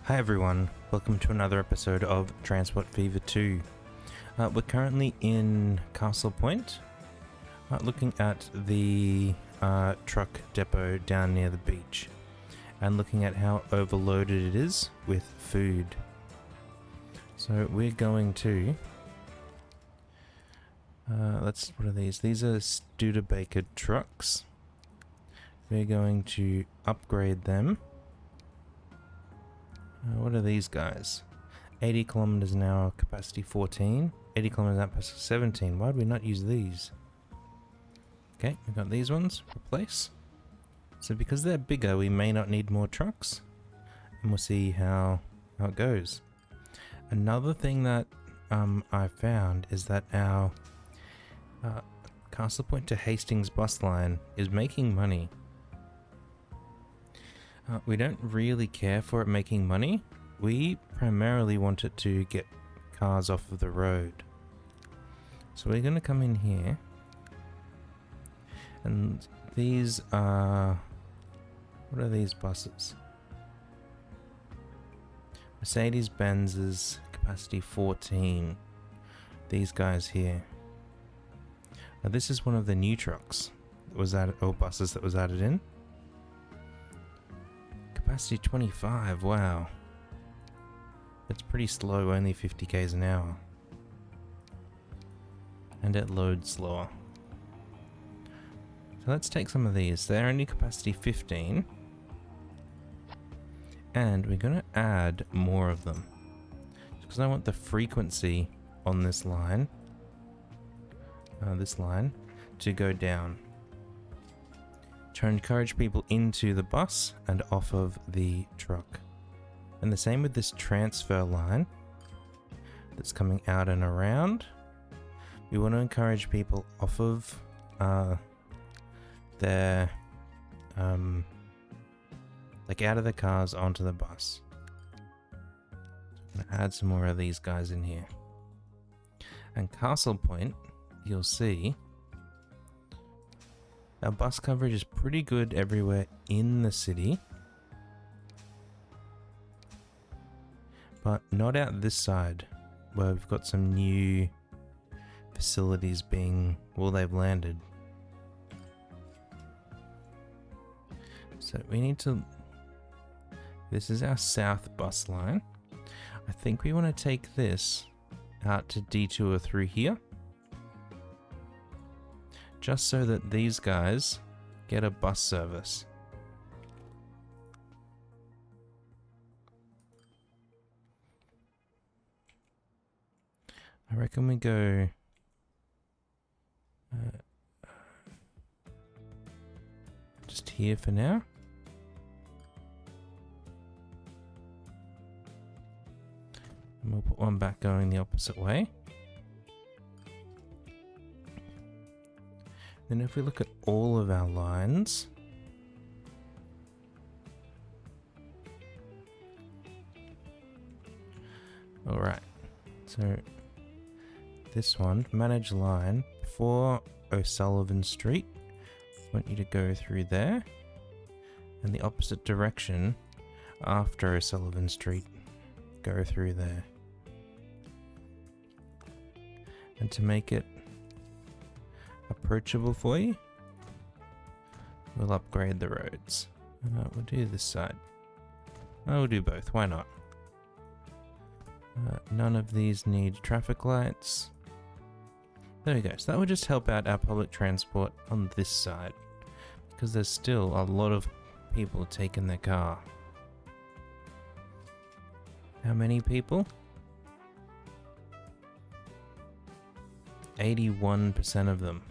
Hi everyone, welcome to another episode of Transport Fever 2. We're currently in Castle Point, looking at the truck depot down near the beach, and looking at how overloaded it is with food. So we're going to... what are these? These are Studebaker trucks. We're going to upgrade them. What are these guys? 80 kilometers an hour, capacity 14. 80 kilometers an hour, capacity 17. Why would we not use these? Okay, we've got these ones. Replace. So because they're bigger, we may not need more trucks. And we'll see how it goes. Another thing that I found is that our Castle Point to Hastings bus line is making money. We don't really care for it making money. We primarily want it to get cars off of the road. So we're going to come in here. And these are... What are these buses? Mercedes-Benz's capacity 14. These guys here. Now this is one of the new trucks that was added, or buses that was added in. Capacity 25, wow. It's pretty slow, only 50 k's an hour. And it loads slower. So let's take some of these. They're only capacity 15. And we're going to add more of them. Because I want the frequency on this line, to go down. To encourage people into the bus and off of the truck. And the same with this transfer line that's coming out and around. We want to encourage people off of their like out of the cars onto the bus. I'm gonna add some more of these guys in here. And Castle Point, you'll see our bus coverage is pretty good everywhere in the city, but not out this side where we've got some new facilities being, well, they've landed. So we need to, this is our south bus line. I think we want to take this out to detour through here, just so that these guys get a bus service. I reckon we go just here for now. And we'll put one back going the opposite way. Then if we look at all of our lines, alright, so this one, manage line, before O'Sullivan Street, I want you to go through there, and the opposite direction after O'Sullivan Street, go through there. And to make it approachable for you, we'll upgrade the roads. We'll do this side. We'll do both, why not? None of these need traffic lights. There we go, so that would just help out our public transport on this side, because there's still a lot of people taking their car. How many people? 81% of them.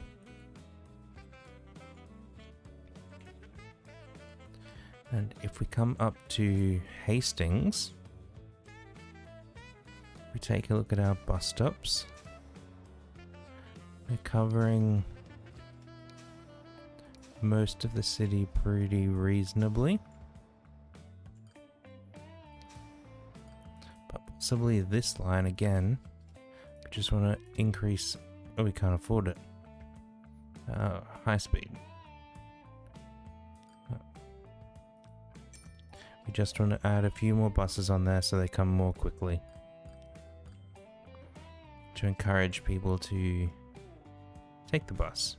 And if we come up to Hastings, we take a look at our bus stops. We're covering most of the city pretty reasonably. But possibly this line again, we just want to increase. Oh, we can't afford it. High speed. We just want to add a few more buses on there so they come more quickly. To encourage people to take the bus.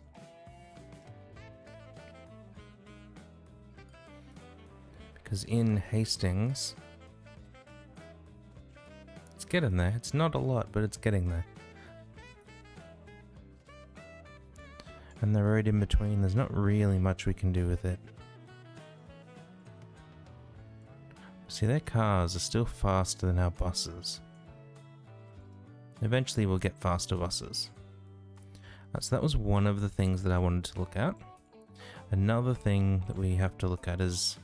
Because in Hastings, it's getting there. It's not a lot, but it's getting there. And the road in between, there's not really much we can do with it. See, their cars are still faster than our buses. Eventually we'll get faster buses. So that was one of the things that I wanted to look at. Another thing that we have to look at is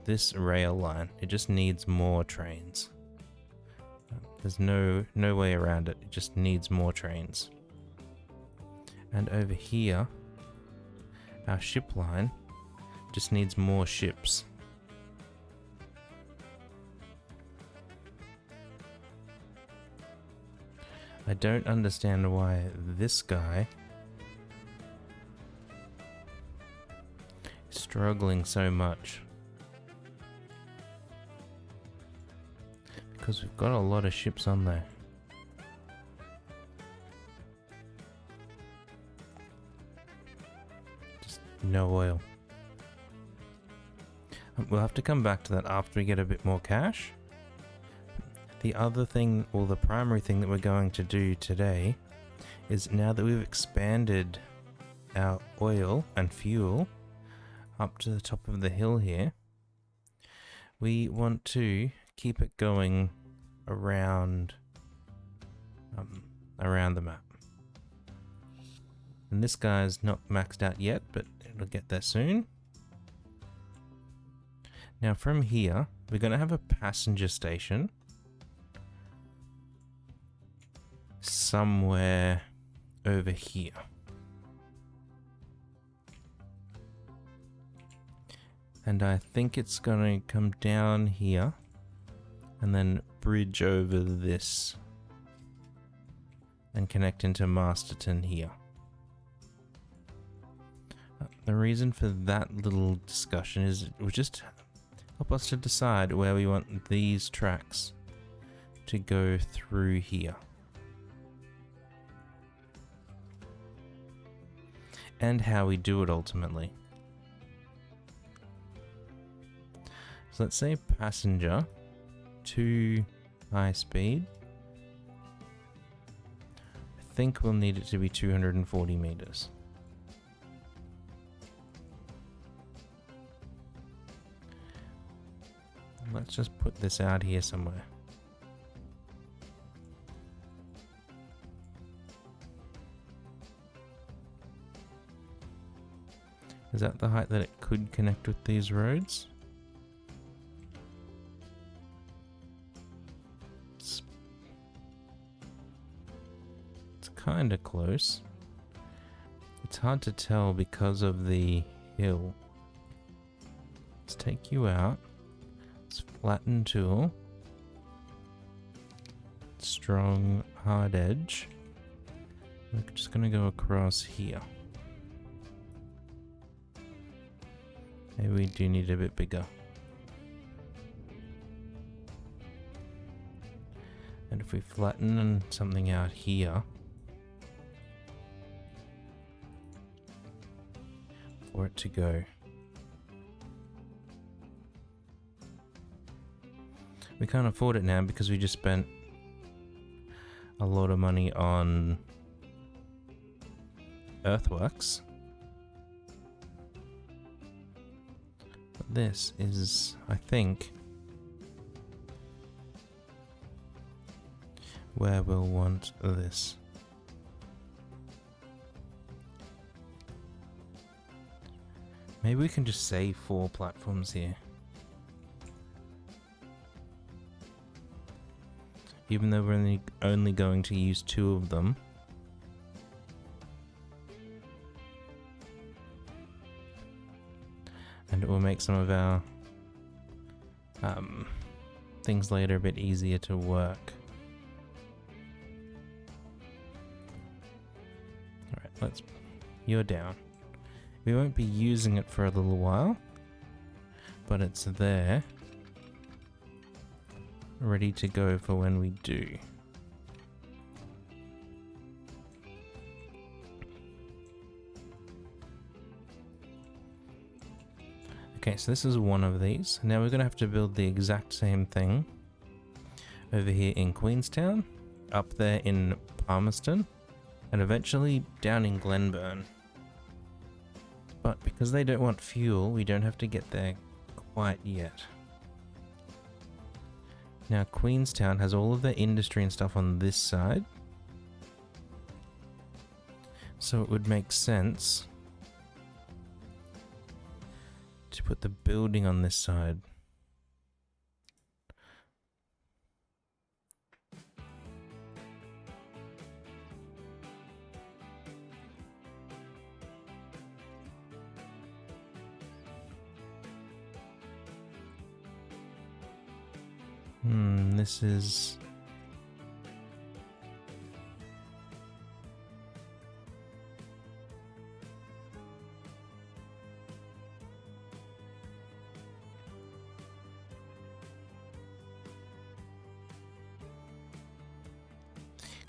this rail line. It just needs more trains. There's no way around it. It just needs more trains. And over here, our ship line just needs more ships. I don't understand why this guy is struggling so much. Because we've got a lot of ships on there. Just no oil. We'll have to come back to that after we get a bit more cash. The other thing, or the primary thing that we're going to do today, is now that we've expanded our oil and fuel up to the top of the hill here, we want to keep it going around the map. And this guy's not maxed out yet, but it'll get there soon. Now from here, we're going to have a passenger station somewhere over here. And I think it's going to come down here and then bridge over this and connect into Masterton here. The reason for that little discussion is it will just help us to decide where we want these tracks to go through here. And how we do it ultimately. So let's say passenger to high speed. I think we'll need it to be 240 meters. Let's just put this out here somewhere. Is that the height that it could connect with these roads? It's kind of close. It's hard to tell because of the hill. Let's take you out. Let's flatten tool. Strong hard edge. We're just going to go across here. Maybe we do need a bit bigger. And if we flatten something out here for it to go. We can't afford it now because we just spent a lot of money on earthworks. This is, I think, where we'll want this. Maybe we can just say 4 platforms here. Even though we're only going to use 2 of them. And it will make some of our things later a bit easier to work. Alright, you're down. We won't be using it for a little while, but it's there, ready to go for when we do. Okay, so this is one of these. Now we're going to have to build the exact same thing over here in Queenstown, up there in Palmerston, and eventually down in Glenburn. But because they don't want fuel, we don't have to get there quite yet. Now Queenstown has all of their industry and stuff on this side, so it would make sense to put the building on this side. This is...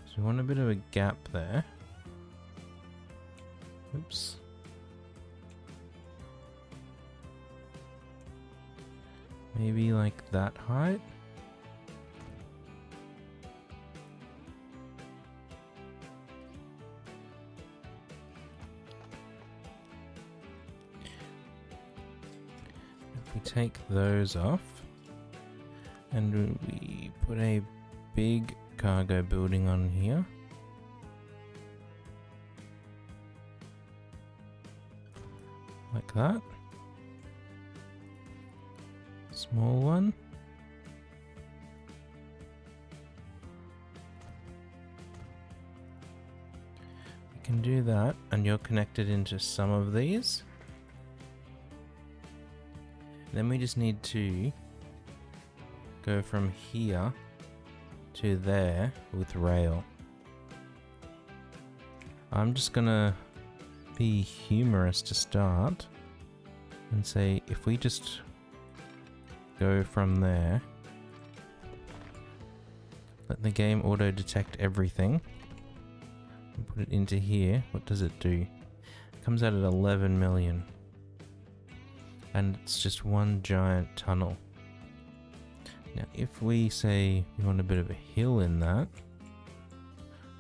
So we want a bit of a gap there. Oops. Maybe like that height. If we take those off and we put a big cargo building on here. Like that. Small one. We can do that, and you're connected into some of these. Then we just need to go from here to there with rail. I'm just gonna be humorous to start and say if we just go from there, let the game auto detect everything and put it into here, what does it do? It comes out at 11 million, and it's just one giant tunnel. Now if we say we want a bit of a hill in that,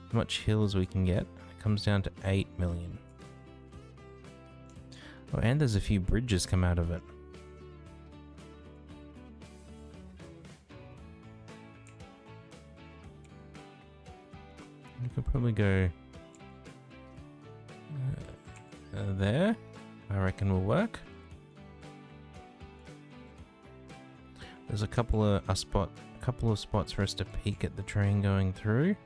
as much hill as we can get, it comes down to 8 million. Oh, and there's a few bridges come out of it. We could probably go there, I reckon will work. There's a couple of spots for us to peek at the train going through.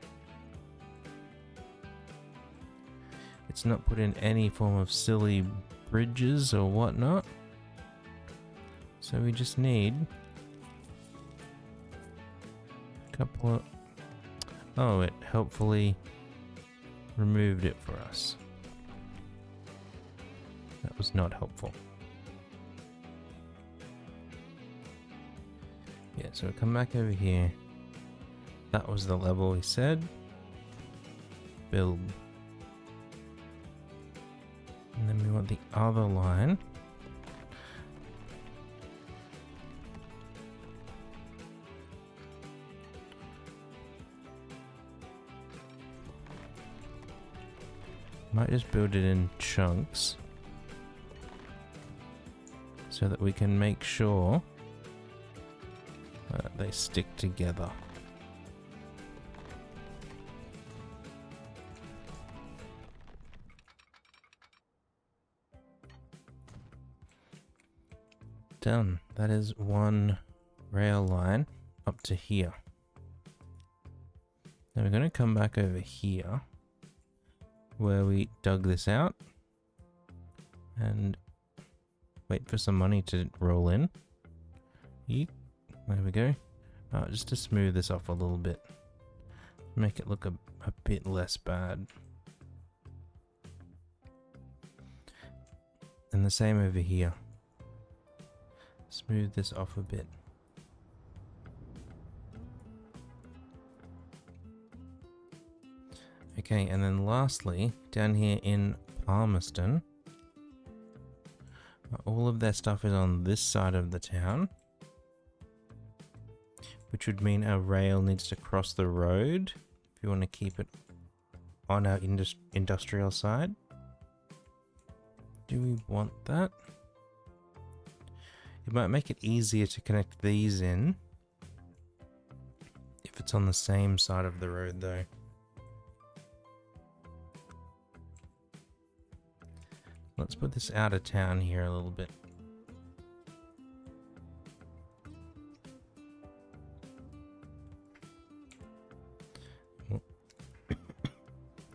It's not put in any form of silly bridges or whatnot, so we just need a couple of... Oh, it helpfully removed it for us. That was not helpful. Yeah, so we come back over here. That was the level we said. Build. And then we want the other line. Might just build it in chunks so that we can make sure they stick together. Done. That is one rail line up to here. Now we're going to come back over here where we dug this out and wait for some money to roll in. Yeet. There we go. Just to smooth this off a little bit. Make it look a bit less bad. And the same over here. Smooth this off a bit. Okay, and then lastly, down here in Palmerston, all of their stuff is on this side of the town, which would mean our rail needs to cross the road if you want to keep it on our industrial side. Do we want that? It might make it easier to connect these in if it's on the same side of the road though. Let's put this out of town here a little bit.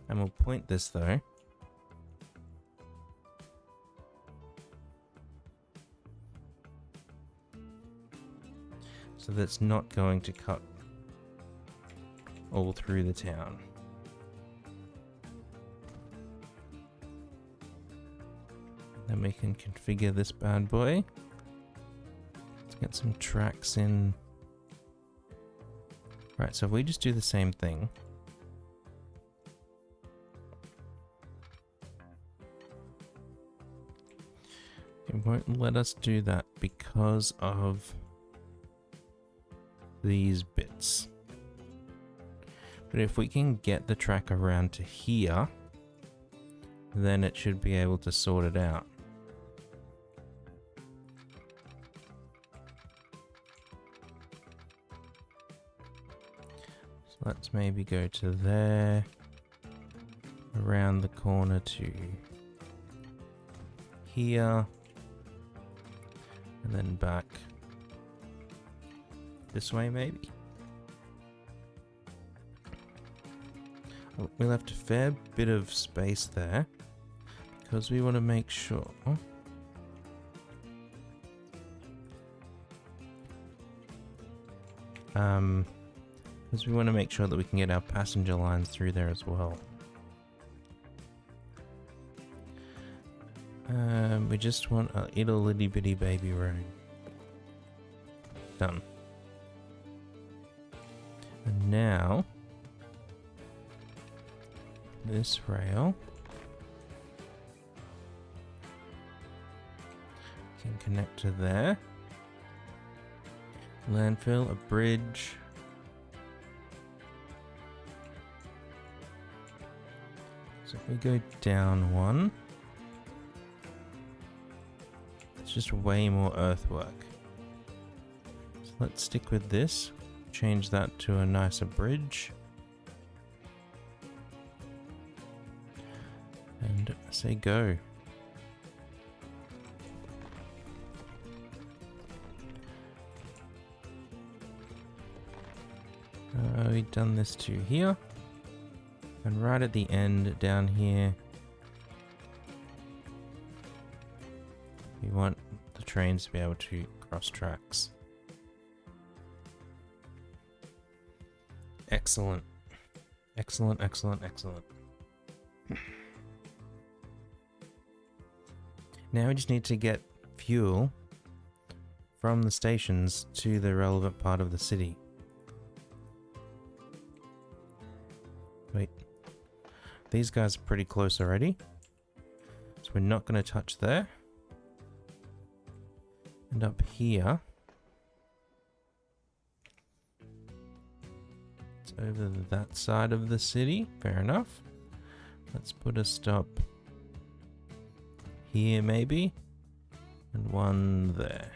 And we'll point this though. So that's not going to cut all through the town. Then we can configure this bad boy. Let's get some tracks in. Right, so if we just do the same thing. It won't let us do that because of these bits. But if we can get the track around to here, then it should be able to sort it out. So let's maybe go to there, around the corner to here, and then back this way maybe. We left a fair bit of space there because we want to make sure because we want to make sure that we can get our passenger lines through there as well. We just want a little itty bitty baby road. Done. And now this rail can connect to there. Landfill, a bridge. So if we go down one, it's just way more earthwork. So let's stick with this. Change that to a nicer bridge. And say go. We've done this to here. And right at the end down here, we want the trains to be able to cross tracks. Excellent. Excellent, excellent, excellent. Now we just need to get fuel from the stations to the relevant part of the city. Wait. These guys are pretty close already. So we're not going to touch there. And up here, it's over that side of the city. Fair enough. Let's put a stop here maybe. And one there.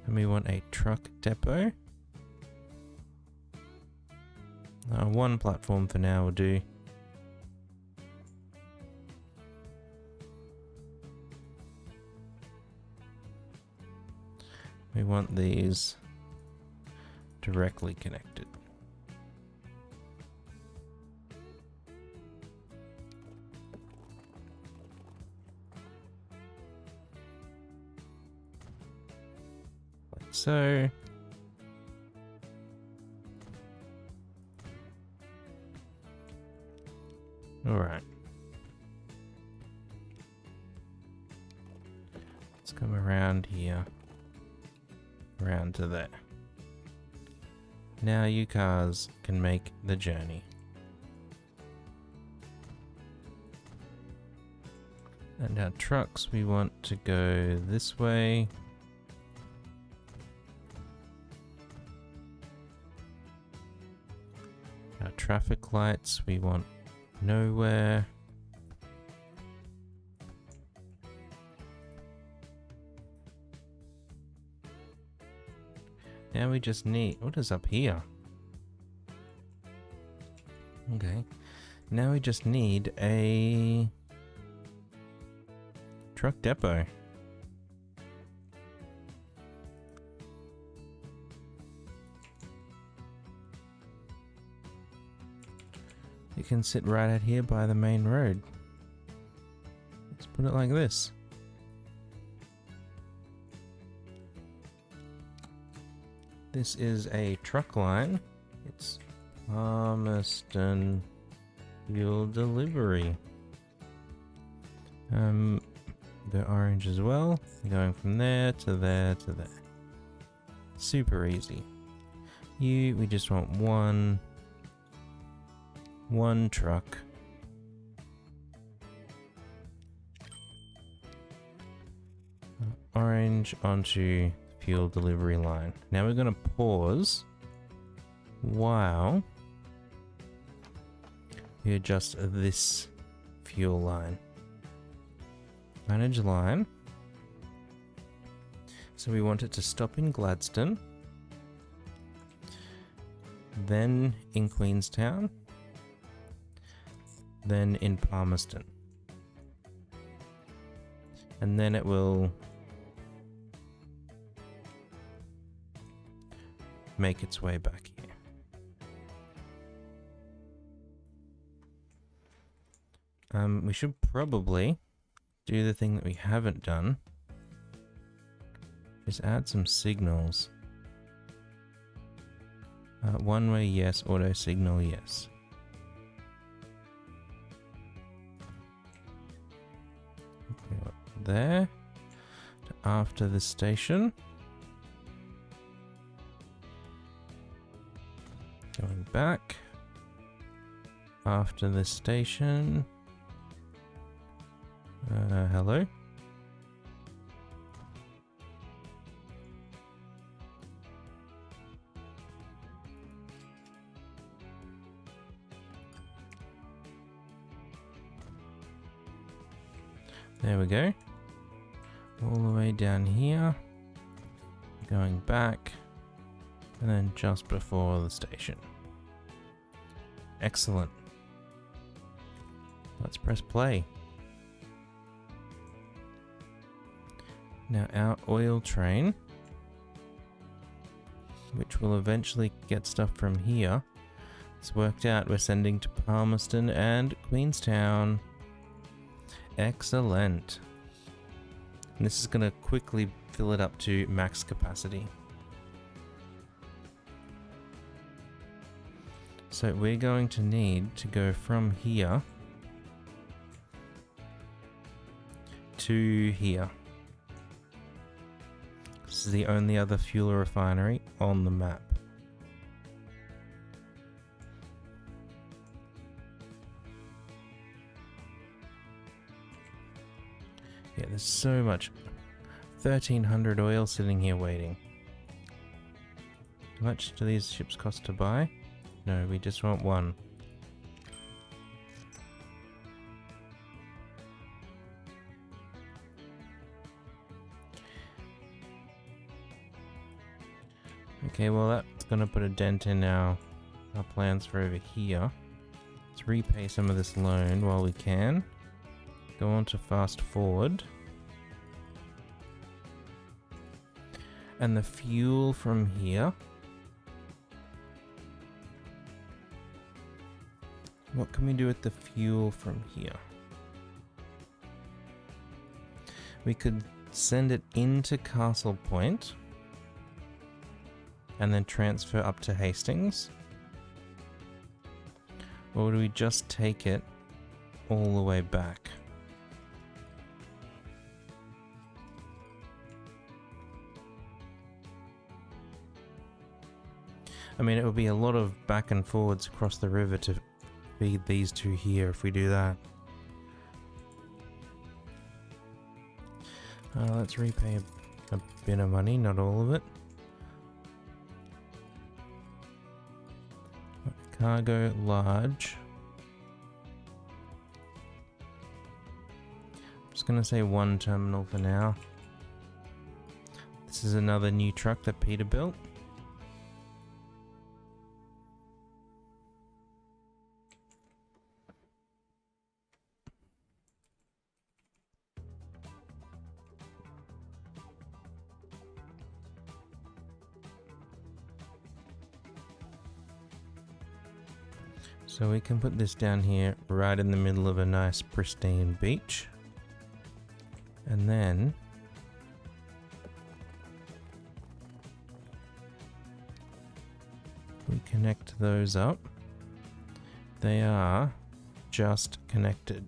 And we want a truck depot. One platform for now will do. We want these directly connected. Like so. All right. round to there. Now you cars can make the journey. And our trucks, we want to go this way. Our traffic lights, we want nowhere. Now we just need, what is up here? Okay. Now we just need a truck depot. You can sit right out here by the main road. Let's put it like this. This is a truck line. It's Palmerston Fuel Delivery. The orange as well. Going from there to there to there. Super easy. We just want one truck. Orange onto fuel delivery line. Now we're going to pause while we adjust this fuel line. Manage line. So we want it to stop in Gladstone, then in Queenstown, then in Palmerston. And then it will make its way back here. We should probably do the thing that we haven't done. Just add some signals. One way, yes. Auto signal, yes. There. After the station. Going back. After the station. Hello? There we go. All the way down here. Going back. And then just before the station. Excellent. Let's press play. Now our oil train, which will eventually get stuff from here, it's worked out. We're sending to Palmerston and Queenstown. Excellent. And this is going to quickly fill it up to max capacity. So we're going to need to go from here to here. This is the only other fuel refinery on the map. Yeah, there's so much. 1,300 oil sitting here waiting. How much do these ships cost to buy? No, we just want one. Okay, well that's gonna put a dent in our plans for over here. Let's repay some of this loan while we can. Go on to fast forward. And the fuel from here. What can we do with the fuel from here? We could send it into Castle Point and then transfer up to Hastings. Or do we just take it all the way back? I mean, it would be a lot of back and forwards across the river to feed these two here if we do that. Let's repay a bit of money, not all of it. Cargo large. I'm just gonna say one terminal for now. This is another new truck that Peter built. So we can put this down here right in the middle of a nice pristine beach. And then we connect those up. They are just connected.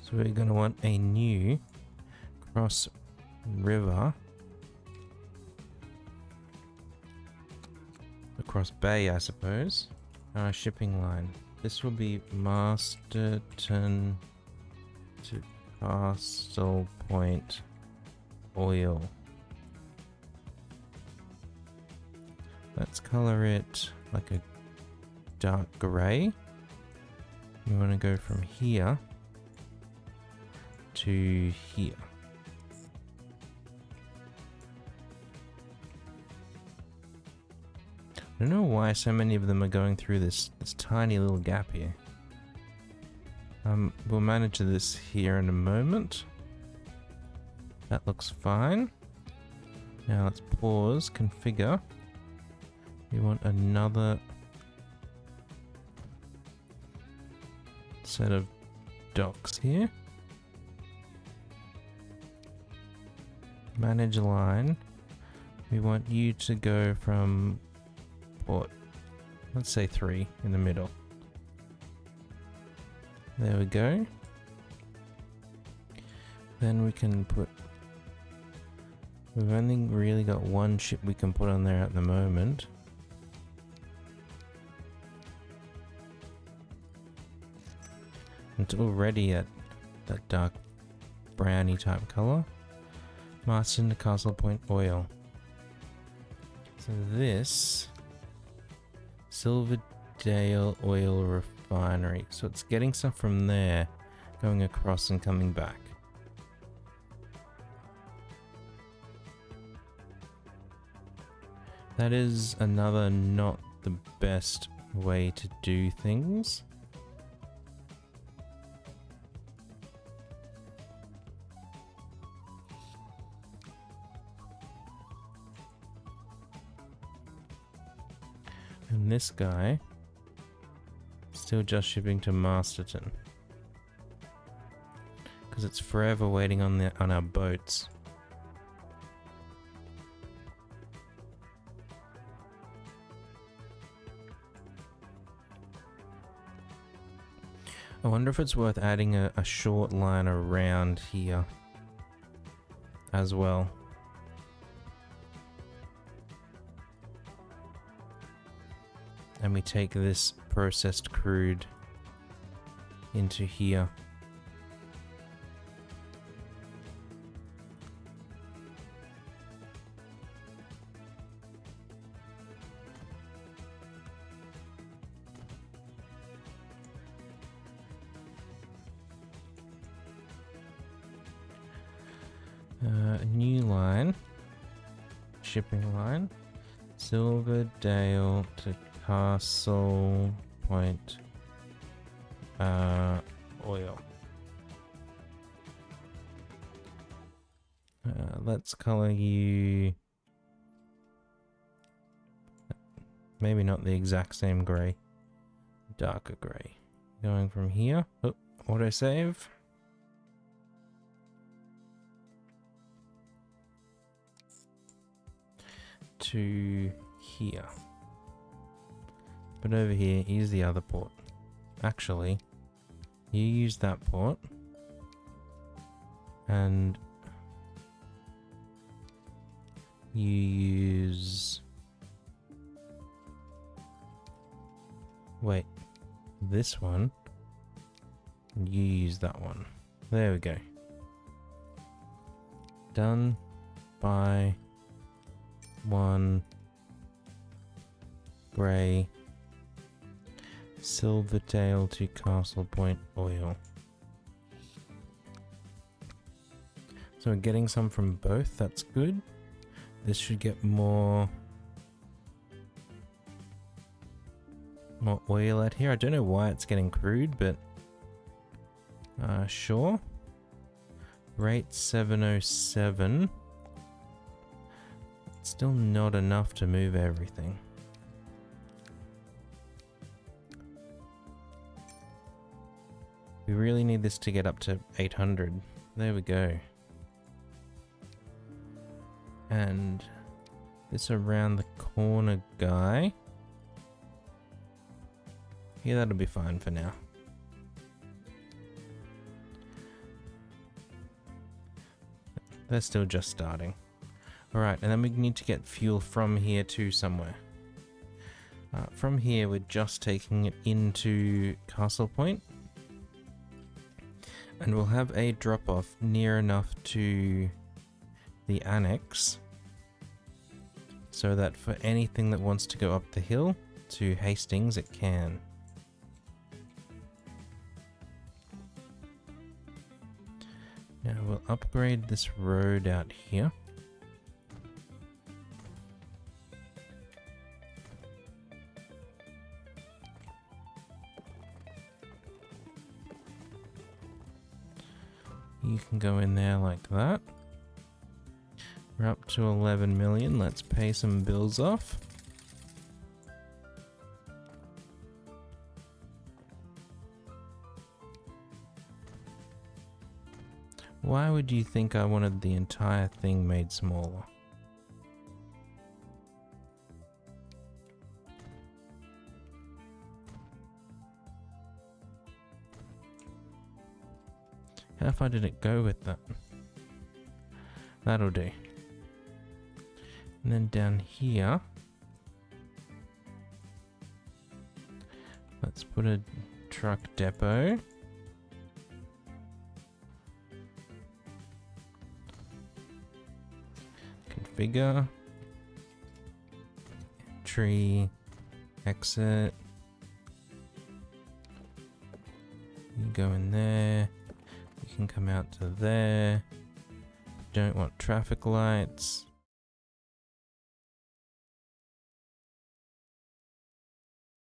So we're going to want a new cross river, across bay, I suppose, shipping line. This will be Masterton to Castle Point Oil. Let's color it like a dark grey. We want to go from here to here. I don't know why so many of them are going through this tiny little gap here. We'll manage this here in a moment. That looks fine. Now let's pause, configure. We want another set of docks here. Manage line. We want you to go from port, let's say 3 in the middle. There we go. Then we can put, we've only really got one ship we can put on there at the moment. It's already at that dark browny type color. Marston to Castle Point Oil. So this Silverdale Oil Refinery. So it's getting stuff from there, going across and coming back. That is another not the best way to do things. And this guy still just shipping to Masterton because it's forever waiting on our boats. I wonder if it's worth adding a short line around here as well. And we take this processed crude into here. A new line, shipping line, Silverdale to Castle Point Oil. Let's color you maybe not the exact same gray, darker gray. Going from here, oh, autosave. To here. But over here, use the other port. Actually, you use that port. And You use... Wait, this one. You use that one. There we go. Done by 1 grey Silverdale to Castle Point oil. So we're getting some from both, that's good. This should get more oil out here. I don't know why it's getting crude, but sure. Rate 707. Still not enough to move everything. We really need this to get up to 800. There we go. And this around the corner guy. Yeah, that'll be fine for now. They're still just starting. Alright, and then we need to get fuel from here to somewhere. From here, we're just taking it into Castle Point. And we'll have a drop-off near enough to the annex so that for anything that wants to go up the hill to Hastings, it can. Now we'll upgrade this road out here. You can go in there like that. We're up to 11 million. Let's pay some bills off. Why would you think I wanted the entire thing made smaller? How far did it go with that? That'll do. And then down here, let's put a truck depot. Configure. Entry. Exit. You go in there. You can come out to there. Don't want traffic lights.